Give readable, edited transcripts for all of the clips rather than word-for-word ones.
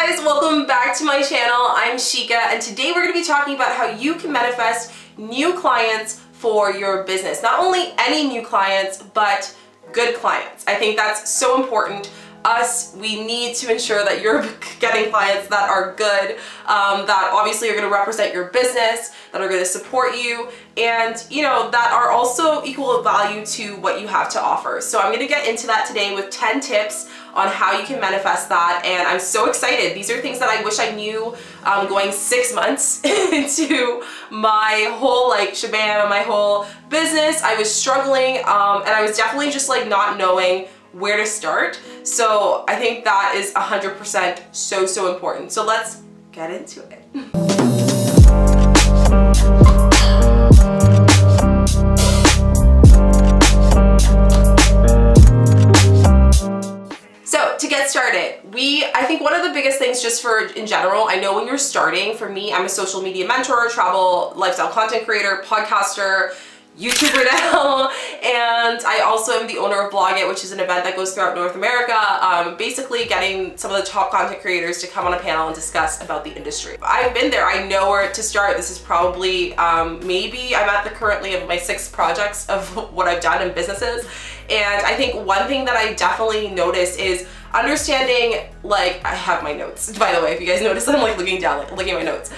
guys, welcome back to my channel. I'm Shika, and today we're going to be talking about how you can manifest new clients for your business. Not only any new clients, but good clients. I think that's so important. We need to ensure that you're getting clients that are good, that obviously are going to represent your business, that are going to support you, and that are also equal of value to what you have to offer. So I'm going to get into that today with 10 tips on how you can manifest that, and I'm so excited. These are things that I wish I knew going 6 months into my whole shebang, my whole business. I was struggling, and I was definitely just not knowing where to start. So I think that is 100% so important. So let's get into it. So to get started, I think one of the biggest things just in general, I know when you're starting, for me, I'm a social media mentor, travel, lifestyle content creator, podcaster, YouTuber now, and I also am the owner of BlogIt, which is an event that goes throughout North America, basically getting some of the top content creators to come on a panel and discuss about the industry. I've been there, I know where to start. This is probably, maybe I'm at currently of my 6 projects of what I've done in businesses, and I think one thing that I definitely noticed is understanding, I have my notes, by the way, if you guys notice, I'm looking down, looking at my notes.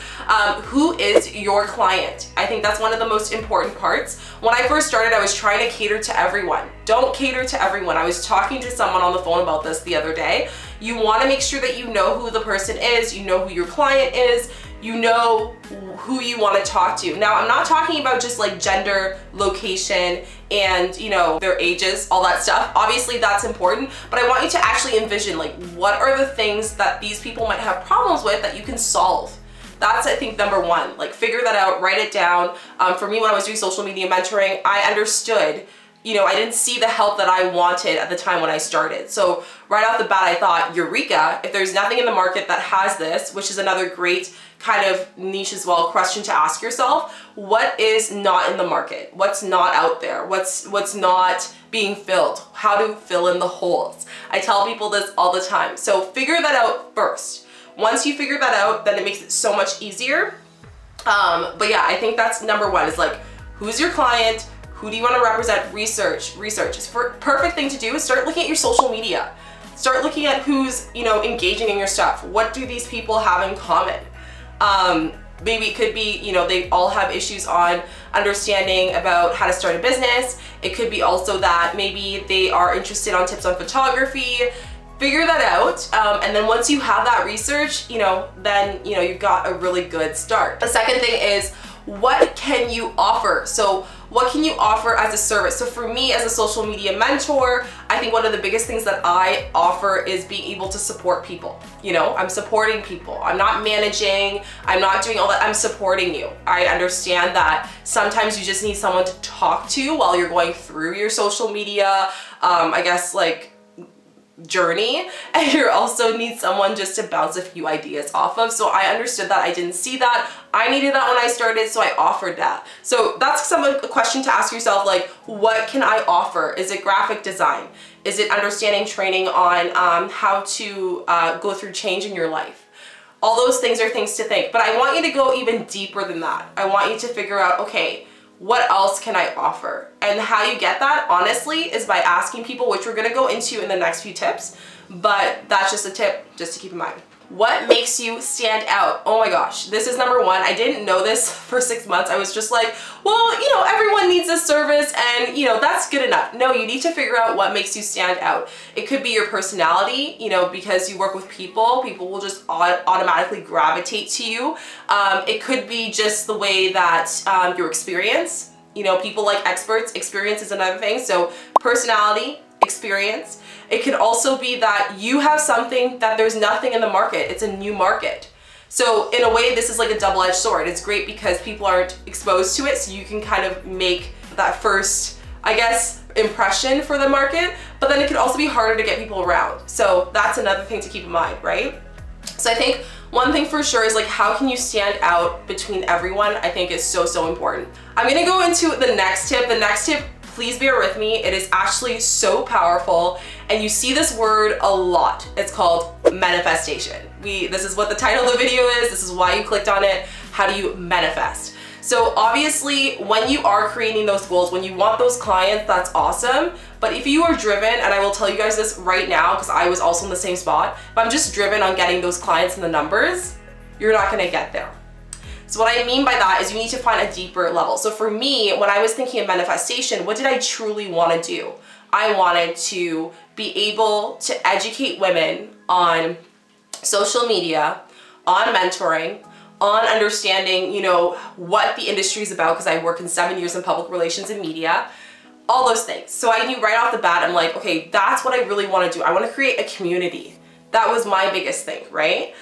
Who is your client? I think that's one of the most important parts. When I first started, I was trying to cater to everyone. Don't cater to everyone. I was talking to someone on the phone about this the other day. You want to make sure that you know who the person is, you know who your client is, you know who you want to talk to. Now, I'm not talking about just gender, location, and their ages, all that stuff. Obviously that's important, but I want you to actually envision what are the things that these people might have problems with that you can solve. That's, I think, number one. Figure that out, write it down. For me, when I was doing social media mentoring, I understood, I didn't see the help that I wanted at the time when I started. So right off the bat, I thought, eureka, if there's nothing in the market that has this, which is another great kind of niche as well, question to ask yourself, what is not in the market? What's not out there? What's not being filled? How to fill in the holes? I tell people this all the time. So figure that out first. Once you figure that out, then it makes it so much easier. But yeah, I think that's number one, is who's your client? Who do you want to represent? Research. It's a perfect thing to do is start looking at your social media. Start looking at who's, engaging in your stuff. What do these people have in common? Maybe it could be, they all have issues on understanding about how to start a business. It could be also that maybe they are interested on tips on photography. Figure that out, and then once you have that research, then you've got a really good start. The second thing is, what can you offer? So what can you offer as a service? So for me as a social media mentor, I think one of the biggest things that I offer is being able to support people. I'm supporting people. I'm not managing, I'm not doing all that, I'm supporting you. I understand that sometimes you just need someone to talk to while you're going through your social media, I guess journey, and you also need someone just to bounce a few ideas off of. So I understood that. I didn't see that. I needed that when I started, so I offered that. So that's a question to ask yourself, what can I offer? Is it graphic design? Is it understanding training on how to go through change in your life? All those things are things to think, but I want you to go even deeper than that. I want you to figure out, okay, what else can I offer? And how you get that, honestly, is by asking people, which we're gonna go into in the next few tips, but that's just a tip just to keep in mind. What makes you stand out? Oh my gosh, this is number one. I didn't know this for 6 months. I was just well, everyone needs this service and, that's good enough. No, you need to figure out what makes you stand out. It could be your personality, because you work with people will just automatically gravitate to you. It could be just the way that your experience, people like experts. Experience is another thing. So personality, experience. It could also be that you have something that there's nothing in the market. It's a new market. So in a way, this is a double-edged sword. It's great because people aren't exposed to it, so you can kind of make that first, I guess, impression for the market, but then it could also be harder to get people around. So that's another thing to keep in mind, right? So I think one thing for sure is how can you stand out between everyone, I think is so important. I'm gonna go into the next tip. The next tip please bear with me. It is actually so powerful, and you see this word a lot. It's called manifestation. This is what the title of the video is. This is why you clicked on it. How do you manifest? So obviously, when you are creating those goals, when you want those clients, that's awesome. But if you are driven, and I will tell you guys this right now because I was also in the same spot, if I'm just driven on getting those clients and the numbers, you're not gonna get there. So what I mean by that is you need to find a deeper level. So for me, when I was thinking of manifestation, what did I truly want to do? I wanted to be able to educate women on social media, on mentoring, on understanding, you know, what the industry is about, because I work in 7 years in public relations and media, all those things. So I knew right off the bat, I'm like, okay, that's what I really want to do. I want to create a community. That was my biggest thing, right?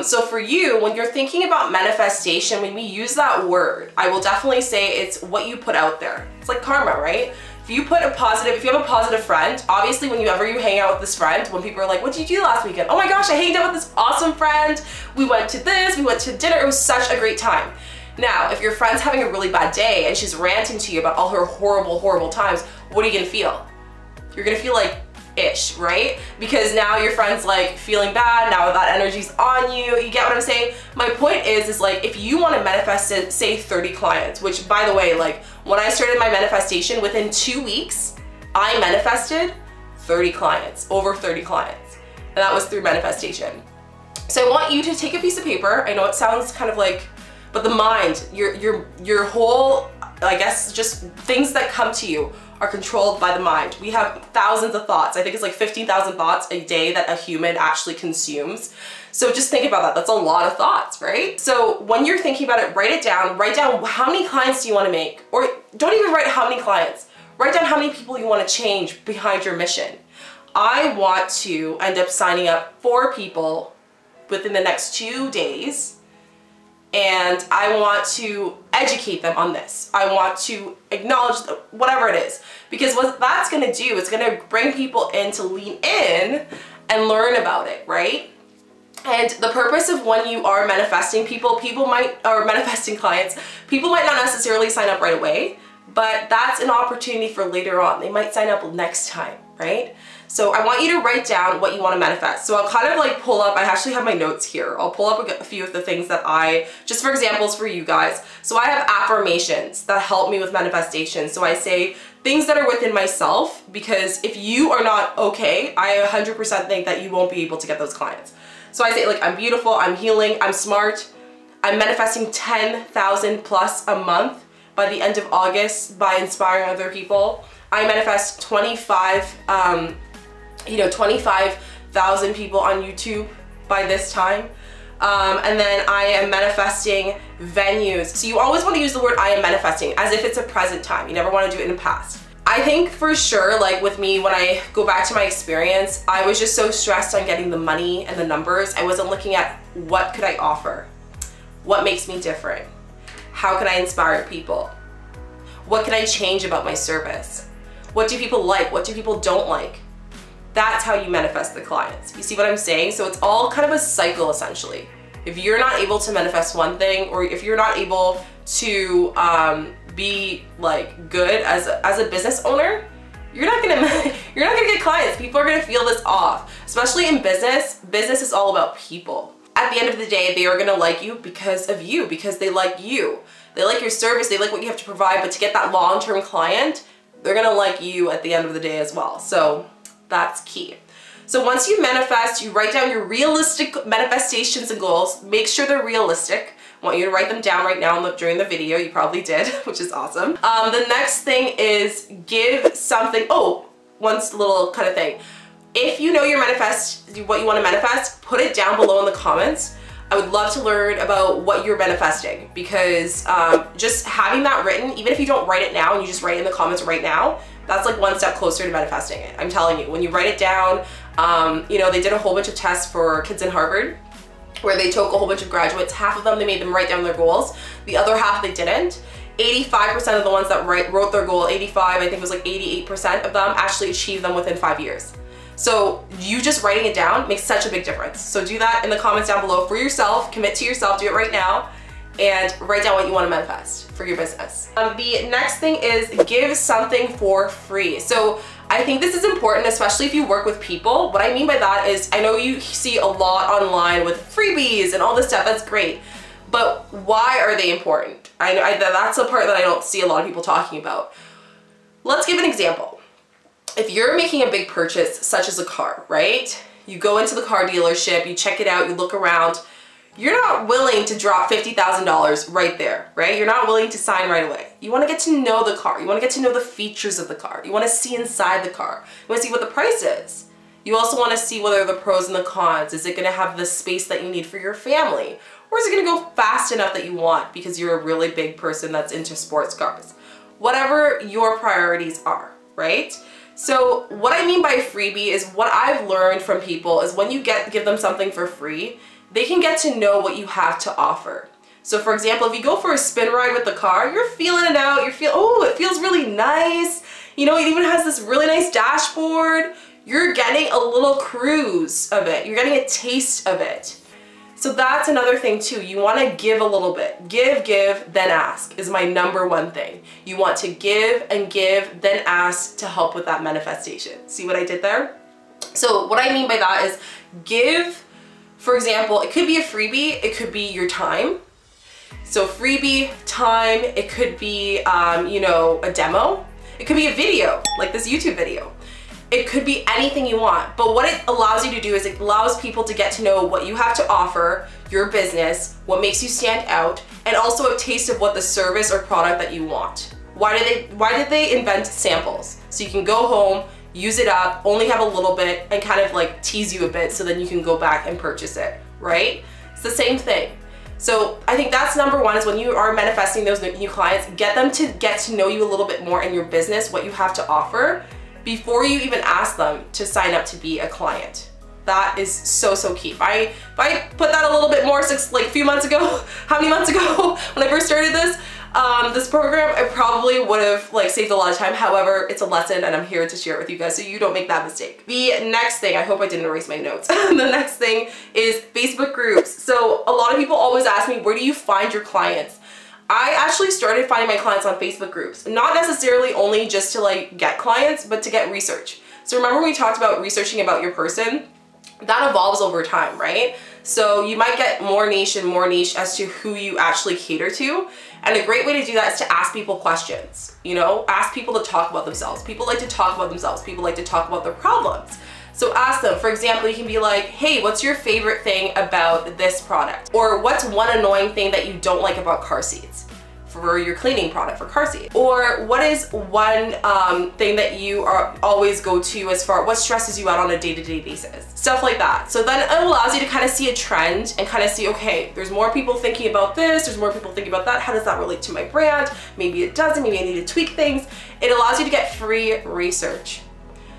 So for you, when you're thinking about manifestation, when we use that word, I will definitely say it's what you put out there. It's like karma, right? If you have a positive friend, obviously whenever you hang out with this friend, when people are like, what did you do last weekend? Oh my gosh, I hanged out with this awesome friend. We went to this, we went to dinner. It was such a great time. Now, if your friend's having a really bad day and she's ranting to you about all her horrible, horrible times, what are you gonna feel? You're gonna feel like ish, right? Because now your friend's like feeling bad, now that energy's on you. You get what I'm saying? My point is like, if you want to manifest, say 30 clients, which by the way, like when I started my manifestation, within 2 weeks, I manifested 30 clients, over 30 clients. And that was through manifestation. So I want you to take a piece of paper. I know it sounds kind of like, but the mind, your whole, I guess, just things that come to you are controlled by the mind. We have thousands of thoughts. I think it's like 15,000 thoughts a day that a human actually consumes. So just think about that. That's a lot of thoughts, right? So when you're thinking about it, write it down. Write down how many clients do you want to make? Or don't even write how many clients. Write down how many people you want to change behind your mission. I want to end up signing up 4 people within the next 2 days. And I want to educate them on this. I want to acknowledge whatever it is. Because what that's gonna do, it's gonna bring people in to lean in and learn about it, right? And the purpose of when you are manifesting manifesting clients, people might not necessarily sign up right away, but that's an opportunity for later on. They might sign up next time, right? So I want you to write down what you want to manifest. So I'll kind of like pull up, I actually have my notes here. I'll pull up a few of the things that just for examples for you guys. So I have affirmations that help me with manifestation. So I say things that are within myself, because if you are not okay, I 100% think that you won't be able to get those clients. So I say like, I'm beautiful, I'm healing, I'm smart, I'm manifesting 10,000 plus a month by the end of August by inspiring other people. I manifest 25,000 people on YouTube by this time. And then I am manifesting venues. So you always want to use the word I am manifesting as if it's a present time. You never want to do it in the past. I think for sure, like with me, when I go back to my experience, I was just so stressed on getting the money and the numbers. I wasn't looking at what could I offer? What makes me different? How can I inspire people? What can I change about my service? What do people like? What do people don't like? That's how you manifest the clients. You see what I'm saying? So it's all kind of a cycle essentially. If you're not able to manifest one thing, or if you're not able to be like good as a business owner, you're not gonna get clients. People are gonna feel this off. Especially in business. Business is all about people. At the end of the day, they are gonna like you because of you, because they like you. They like your service, they like what you have to provide, but to get that long-term client, they're gonna like you at the end of the day as well. So that's key. So once you manifest, you write down your realistic manifestations and goals. Make sure they're realistic. I want you to write them down right now during the video. You probably did, which is awesome. The next thing is give something. Oh, one little kind of thing. If you know what you want to manifest, put it down below in the comments. I would love to learn about what you're manifesting, because just having that written, even if you don't write it now and you just write it in the comments right now, that's like one step closer to manifesting it. I'm telling you, when you write it down, you know, they did a whole bunch of tests for kids in Harvard where they took a whole bunch of graduates. Half of them, they made them write down their goals. The other half, they didn't. 85% of the ones that wrote their goal, 85, I think it was like 88% of them actually achieved them within 5 years. So you just writing it down makes such a big difference. So do that in the comments down below for yourself, commit to yourself, do it right now. and write down what you want to manifest for your business. The next thing is give something for free. So I think this is important, especially if you work with people. What I mean by that is, I know you see a lot online with freebies and all this stuff, that's great, but why are they important? That's the part that I don't see a lot of people talking about. Let's give an example. If you're making a big purchase, such as a car, right? You go into the car dealership, you check it out, you look around, you're not willing to drop $50,000 right there, right? You're not willing to sign right away. You want to get to know the car. You want to get to know the features of the car. You want to see inside the car. You want to see what the price is. You also want to see what are the pros and the cons. Is it going to have the space that you need for your family? Or is it going to go fast enough that you want because you're a really big person that's into sports cars? Whatever your priorities are, right? So what I mean by freebie is, what I've learned from people is when you give them something for free, they can get to know what you have to offer. So for example, if you go for a spin ride with the car, you're feeling it out, oh, it feels really nice. You know, it even has this really nice dashboard. You're getting a little cruise of it. You're getting a taste of it. So that's another thing too. You want to give a little bit. Give, then ask is my number one thing. You want to give, then ask to help with that manifestation. See what I did there? So what I mean by that is give. For example, it could be a freebie, it could be your time. So freebie, time, it could be, you know, a demo. It could be a video, like this YouTube video. It could be anything you want. But what it allows you to do is it allows people to get to know what you have to offer, your business, what makes you stand out, and also a taste of what the service or product that you want. Why did they invent samples? So you can go home, use it up, only have a little bit, and kind of like tease you a bit so then you can go back and purchase it, right? It's the same thing. So I think that's number one, is when you are manifesting those new clients, get them to get to know you a little bit more in your business, what you have to offer, before you even ask them to sign up to be a client. That is so key. If I put that a little bit more, like a few months ago, how many months ago when I first started this program, I probably would have like saved a lot of time. However, it's a lesson and I'm here to share it with you guys so you don't make that mistake. The next thing, I hope I didn't erase my notes. The next thing is Facebook groups. So a lot of people always ask me, where do you find your clients? I actually started finding my clients on Facebook groups, not necessarily only just to like get clients, but to get research. So remember we talked about researching about your person? That evolves over time, right? So you might get more niche as to who you actually cater to. And a great way to do that is to ask people questions, you know? Ask people to talk about themselves. People like to talk about themselves. People like to talk about their problems. So ask them, for example, you can be like, hey, what's your favorite thing about this product? Or what's one annoying thing that you don't like about car seats? For your cleaning product for car seats. Or what is one thing that you always go to as far, what stresses you out on a day-to-day basis? Stuff like that. So then it allows you to kind of see a trend and kind of see, okay, there's more people thinking about this, there's more people thinking about that, how does that relate to my brand? Maybe it doesn't, maybe I need to tweak things. It allows you to get free research.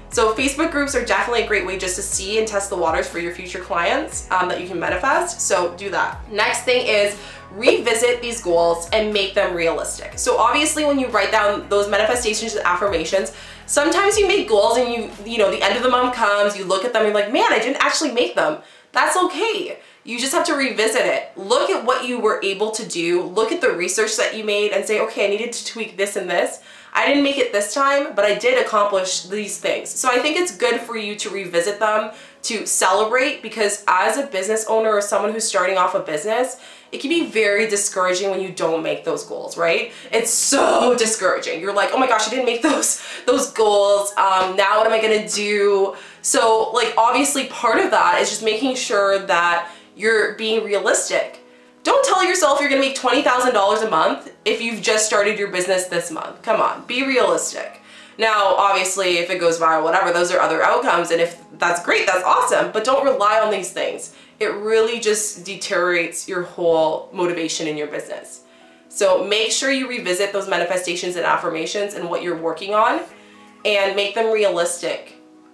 So Facebook groups are definitely a great way just to see and test the waters for your future clients that you can manifest. So do that. Next thing is revisit these goals and make them realistic. So obviously when you write down those manifestations and affirmations, sometimes you make goals and you know, the end of the month comes, you look at them and you're like, man, I didn't actually make them. That's okay. You just have to revisit it. Look at what you were able to do. Look at the research that you made and say, okay, I needed to tweak this and this. I didn't make it this time, but I did accomplish these things. So I think it's good for you to revisit them, to celebrate, because as a business owner or someone who's starting off a business, it can be very discouraging when you don't make those goals, right? It's so discouraging. You're like, oh my gosh, I didn't make those goals. Now what am I gonna do? So like obviously part of that is just making sure that you're being realistic. Don't tell yourself you're gonna make $20,000 a month if you've just started your business this month. Come on, be realistic. Now, obviously, if it goes viral, whatever, those are other outcomes, and if that's great, that's awesome, but don't rely on these things. It really just deteriorates your whole motivation in your business. So make sure you revisit those manifestations and affirmations and what you're working on and make them realistic.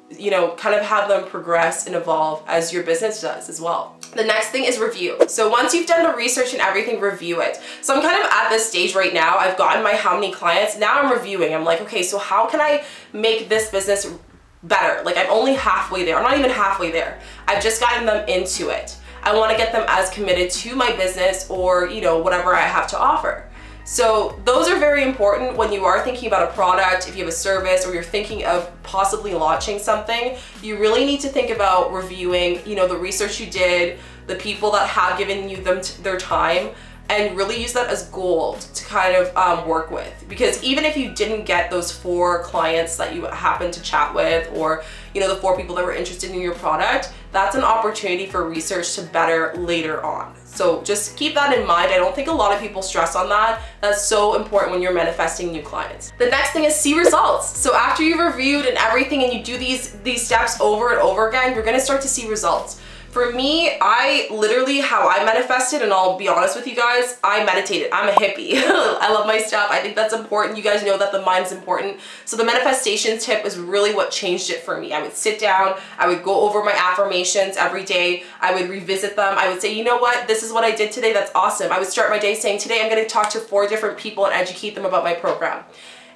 You know, kind of have them progress and evolve as your business does as well. The next thing is review. So once you've done the research and everything, review it. So I'm kind of at this stage right now. I've gotten my how many clients. Now I'm reviewing. I'm like, okay, so how can I make this business better? Like I'm only halfway there. I'm not even halfway there. I've just gotten them into it. I want to get them as committed to my business or, you know, whatever I have to offer. So those are very important when you are thinking about a product. If you have a service or you're thinking of possibly launching something, you really need to think about reviewing, you know, the research you did, the people that have given you their time, and really use that as gold to kind of work with. Because even if you didn't get those 4 clients that you happened to chat with, or, you know, the 4 people that were interested in your product, that's an opportunity for research to better later on. So just keep that in mind. I don't think a lot of people stress on that. That's so important when you're manifesting new clients. The next thing is see results. So after you've reviewed and everything and you do these steps over and over again, you're gonna start to see results. For me, I literally, how I manifested, and I'll be honest with you guys, I meditated. I'm a hippie. I love my stuff. I think that's important. You guys know that the mind's important. So the manifestation tip is really what changed it for me. I would sit down, I would go over my affirmations every day, I would revisit them, I would say, you know what, this is what I did today, that's awesome. I would start my day saying, today I'm gonna talk to 4 different people and educate them about my program.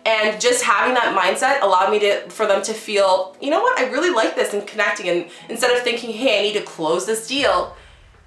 And just having that mindset allowed me for them to feel, you know what, I really like this, and connecting. And instead of thinking, hey, I need to close this deal,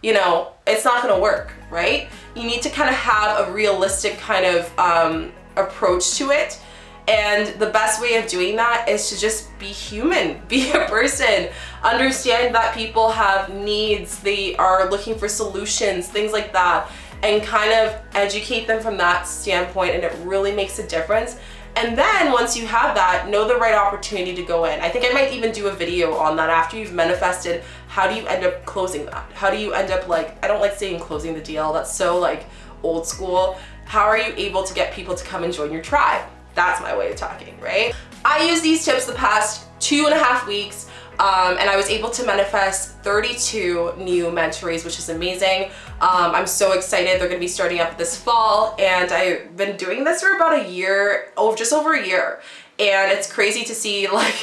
you know, it's not gonna work, right? You need to kind of have a realistic kind of approach to it. And the best way of doing that is to just be human, be a person, understand that people have needs, they are looking for solutions, things like that, and kind of educate them from that standpoint, and it really makes a difference. And then once you have that, know the right opportunity to go in. I think I might even do a video on that after you've manifested. How do you end up closing that? How do you end up, like, I don't like saying closing the deal. That's so like old school. How are you able to get people to come and join your tribe? That's my way of talking, right? I used these tips the past 2.5 weeks. And I was able to manifest 32 new mentorees, which is amazing. I'm so excited. They're gonna be starting up this fall, and I've been doing this for about a year, just over a year. And it's crazy to see like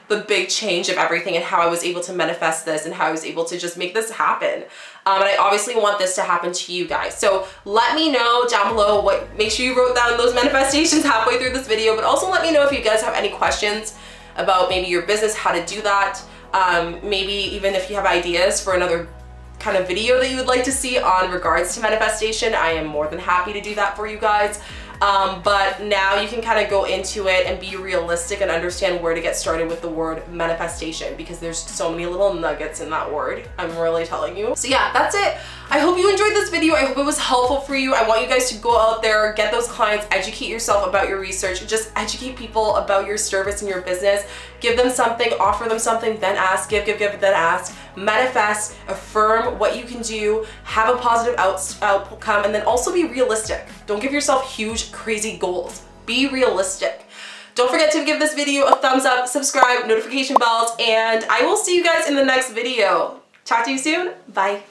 the big change of everything and how I was able to manifest this and how I was able to just make this happen. And I obviously want this to happen to you guys. So let me know down below make sure you wrote down those manifestations halfway through this video, but also let me know if you guys have any questions about maybe your business, how to do that. Maybe even if you have ideas for another kind of video that you would like to see on regards to manifestation, I am more than happy to do that for you guys. But now you can kind of go into it and be realistic and understand where to get started with the word manifestation, because there's so many little nuggets in that word, I'm really telling you. So yeah, that's it. I hope you enjoyed this video. I hope it was helpful for you. I want you guys to go out there, get those clients, educate yourself about your research, just educate people about your service and your business. Give them something, offer them something, then ask, give, then ask. Manifest, affirm what you can do, have a positive outcome, and then also be realistic. Don't give yourself huge, crazy goals. Be realistic. Don't forget to give this video a thumbs up, subscribe, notification bells, and I will see you guys in the next video. Talk to you soon. Bye.